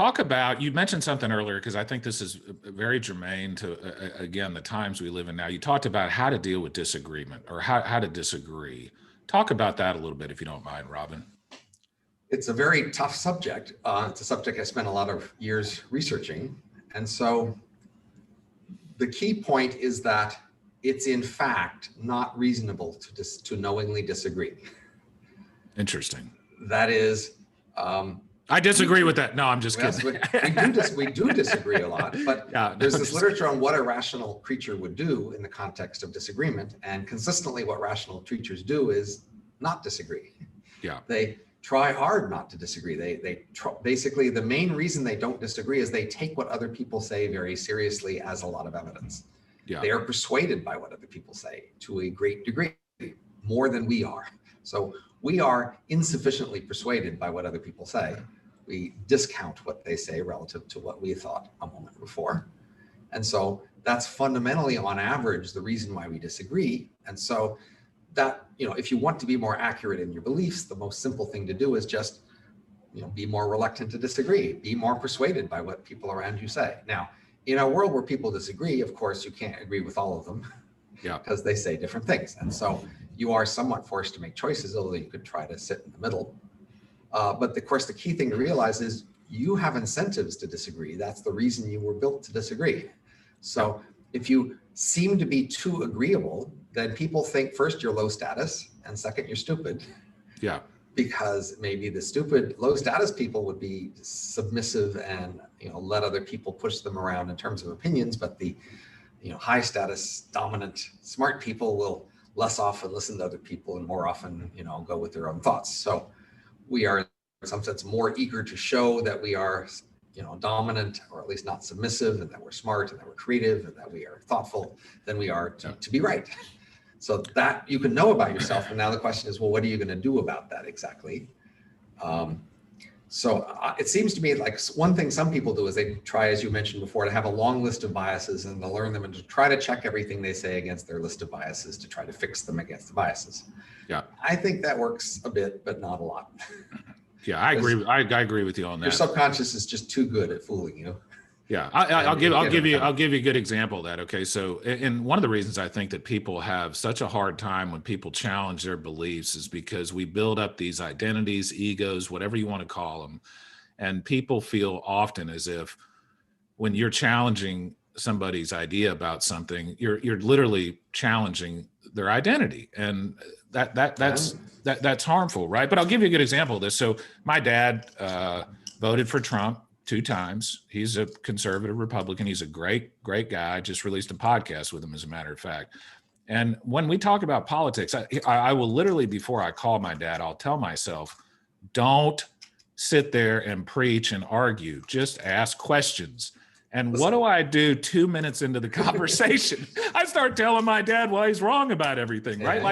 Talk about, you mentioned something earlier, because I think this is very germane to, again, the times we live in now. You talked about how to deal with disagreement, or how to disagree. Talk about that a little bit, if you don't mind, Robin. It's a very tough subject. It's a subject I spent a lot of years researching. And so the key point is that it's in fact not reasonable to knowingly disagree. Interesting. That is, I disagree with that. No, I'm just kidding. We do disagree a lot, but yeah, there's this literature on what a rational creature would do in the context of disagreement. And consistently what rational creatures do is not disagree. Yeah. They try hard not to disagree. Basically, the main reason they don't disagree is they take what other people say very seriously as a lot of evidence. Yeah. They are persuaded by what other people say to a great degree, more than we are. So we are insufficiently persuaded by what other people say. We discount what they say relative to what we thought a moment before. And so that's fundamentally, on average, the reason why we disagree. And so that, if you want to be more accurate in your beliefs, the most simple thing to do is just, be more reluctant to disagree, be more persuaded by what people around you say. Now, in a world where people disagree, of course, you can't agree with all of them, because they say different things. And so you are somewhat forced to make choices, although you could try to sit in the middle. But of course, the key thing to realize is you have incentives to disagree. That's the reason you were built to disagree. So if you seem to be too agreeable, then people think first you're low status, and second you're stupid. Yeah. Because maybe the stupid, low status people would be submissive and let other people push them around in terms of opinions, but the high status, dominant, smart people will less often listen to other people and more often go with their own thoughts. So we are in some sense more eager to show that we are dominant, or at least not submissive, and that we're smart and that we're creative and that we are thoughtful than we are to be right. So that you can know about yourself. And now the question is, well, what are you going to do about that exactly? So it seems to me like one thing some people do is they try, as you mentioned before, to have a long list of biases, and they'll learn them and to try to check everything they say against their list of biases to try to fix them against the biases. Yeah, I think that works a bit, but not a lot. Yeah, I agree. I agree with you on that. Your subconscious is just too good at fooling you. Yeah, I'll give you a good example of that. Okay, so and one of the reasons I think that people have such a hard time when people challenge their beliefs is because we build up these identities, egos, whatever you want to call them, and people feel often as if when you're challenging somebody's idea about something, you're literally challenging their identity, and that's harmful, right? But I'll give you a good example of this. So my dad voted for Trump 2 times. He's a conservative Republican. He's a great guy. I just released a podcast with him, as a matter of fact. And when we talk about politics, I will literally, before I call my dad, I'll tell myself, don't sit there and preach and argue. Just ask questions. And what do I do 2 minutes into the conversation? I start telling my dad why he's wrong about everything, right?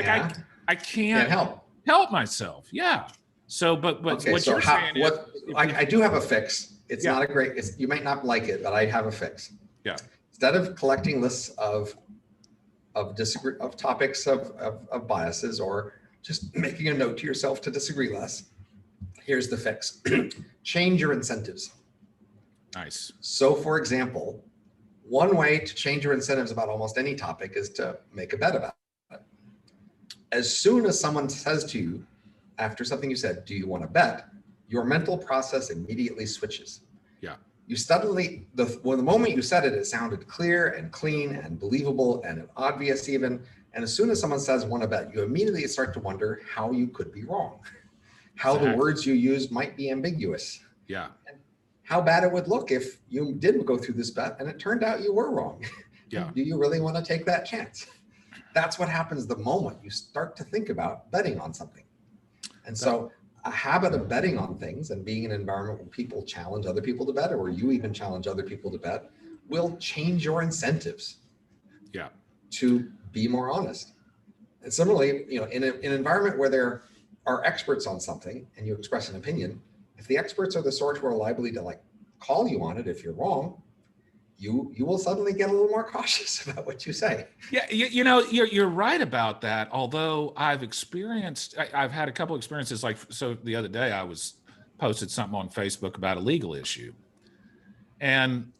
I can't help myself. Yeah. So, but okay, what you're saying is, I do have a fix. It's not a great, you might not like it, but I have a fix. Yeah. Instead of collecting lists of topics of biases, or just making a note to yourself to disagree less, here's the fix. Change your incentives. Nice. So for example, one way to change your incentives about almost any topic is to make a bet about it. As soon as someone says to you, after something you said, do you want to bet? Your mental process immediately switches. Yeah. You suddenly, the moment you said it, it sounded clear and clean and believable and obvious even. And as soon as someone says want to bet, you immediately start to wonder how you could be wrong, how the words you used might be ambiguous. Yeah. And how bad it would look if you did go through this bet and it turned out you were wrong. Yeah. Do you really want to take that chance? That's what happens the moment you start to think about betting on something. And so a habit of betting on things and being in an environment where people challenge other people to bet, or you even challenge other people to bet, will change your incentives. Yeah. To be more honest. And similarly, in an environment where there are experts on something and you express an opinion, if the experts are the sort who are liable to call you on it if you're wrong, you will suddenly get a little more cautious about what you say. Yeah, you're right about that. Although I've had a couple experiences. So the other day I posted something on Facebook about a legal issue, And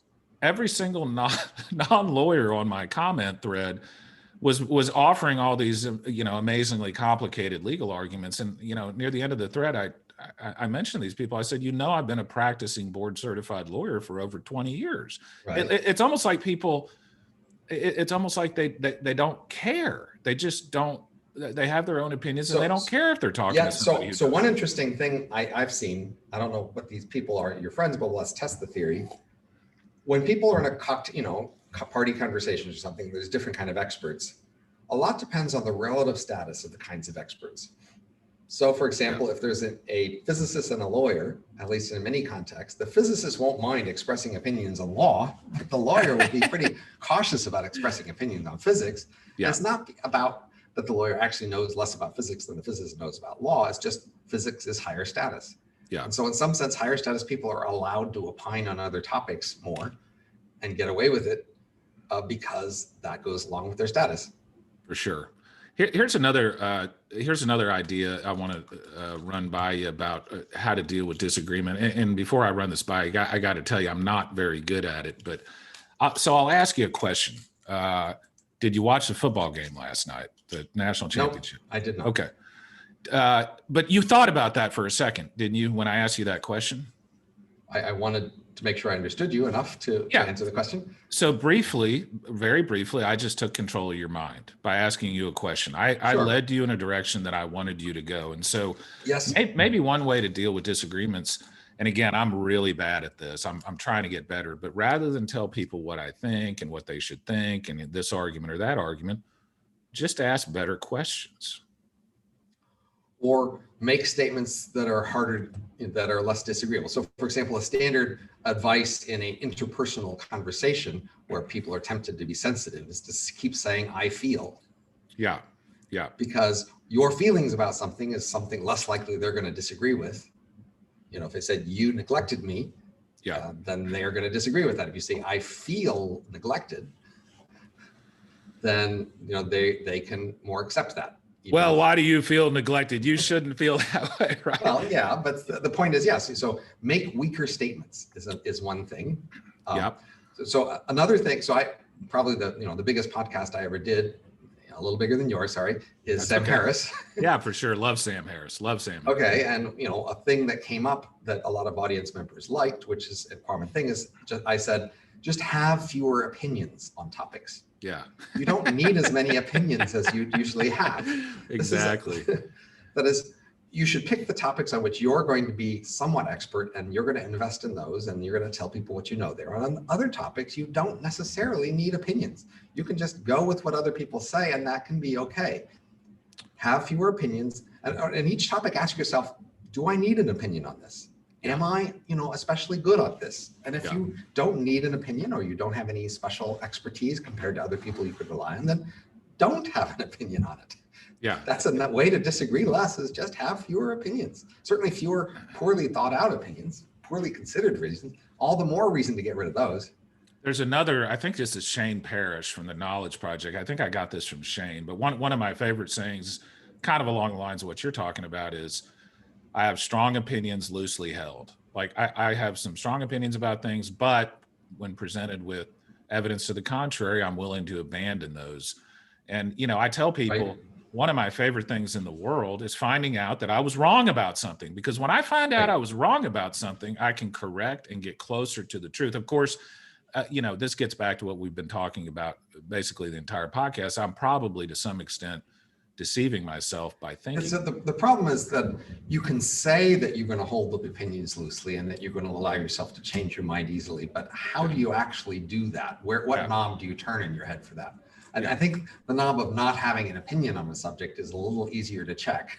every single non-lawyer on my comment thread was offering all these, amazingly complicated legal arguments. And, near the end of the thread, I mentioned these people. I said, I've been a practicing board certified lawyer for over 20 years. Right. It's almost like people, it's almost like they don't care. They just don't, they have their own opinions and they don't care if they're talking to somebody. So one interesting thing I've seen, I don't know what these people are, your friends, but let's test the theory. When people are in a party conversations or something, there's different kind of experts. A lot depends on the relative status of the kinds of experts. So for example, if there's a physicist and a lawyer, at least in many contexts, the physicist won't mind expressing opinions on law, but the lawyer will be pretty cautious about expressing opinions on physics. Yeah. It's not about that the lawyer actually knows less about physics than the physicist knows about law. It's just physics is higher status. Yeah. And so in some sense, higher status people are allowed to opine on other topics more and get away with it because that goes along with their status. For sure. Here's another idea I want to run by you about how to deal with disagreement. And before I run this by you, I got to tell you, I'm not very good at it. But so I'll ask you a question. Did you watch the football game last night, the national championship? No, I did not. Okay. But you thought about that for a second, didn't you, when I asked you that question? I wanted to make sure I understood you enough to answer the question. So very briefly, I just took control of your mind by asking you a question. I led you in a direction that I wanted you to go. And so yes, maybe one way to deal with disagreements, and again, I'm really bad at this. I'm trying to get better, but rather than tell people what I think and what they should think and this argument or that argument, just ask better questions. Or make statements that are harder, that are less disagreeable. So for example, a standard advice in an interpersonal conversation where people are tempted to be sensitive is to keep saying, I feel. Yeah. Because your feelings about something is something less likely they're going to disagree with. If they said, you neglected me, then they are going to disagree with that. If you say, I feel neglected, then, they can more accept that. Well, why do you feel neglected? You shouldn't feel that way, right? Well, yeah, but the point is, yes. So make weaker statements is one thing. So another thing. So I probably the biggest podcast I ever did, a little bigger than yours. Sorry, is Sam Harris. Yeah, for sure. Love Sam Harris. Okay, and a thing that came up that a lot of audience members liked, which is a common thing, is I said just have fewer opinions on topics. Yeah. You don't need as many opinions as you usually have. Exactly. That is, you should pick the topics on which you're going to be somewhat expert and you're going to invest in those and you're going to tell people what you know there. On other topics, you don't necessarily need opinions. You can just go with what other people say and that can be okay. Have fewer opinions. And each topic, ask yourself, do I need an opinion on this? Am I, especially good at this? And if you don't need an opinion or you don't have any special expertise compared to other people you could rely on, then don't have an opinion on it. Yeah. That's a way to disagree less, is just have fewer opinions. Certainly fewer poorly thought out opinions, poorly considered reasons, all the more reason to get rid of those. There's another, I think this is Shane Parrish from the Knowledge Project. I think I got this from Shane, but one of my favorite sayings, kind of along the lines of what you're talking about, is I have strong opinions loosely held. Like I have some strong opinions about things, but when presented with evidence to the contrary, I'm willing to abandon those. And, I tell people, one of my favorite things in the world is finding out that I was wrong about something, because when I find out I was wrong about something, I can correct and get closer to the truth. Of course, this gets back to what we've been talking about basically the entire podcast. I'm probably to some extent deceiving myself by thinking. So the problem is that you can say that you're going to hold the opinions loosely and that you're going to allow yourself to change your mind easily, but how do you actually do that? What knob do you turn in your head for that? And I think the knob of not having an opinion on the subject is a little easier to check.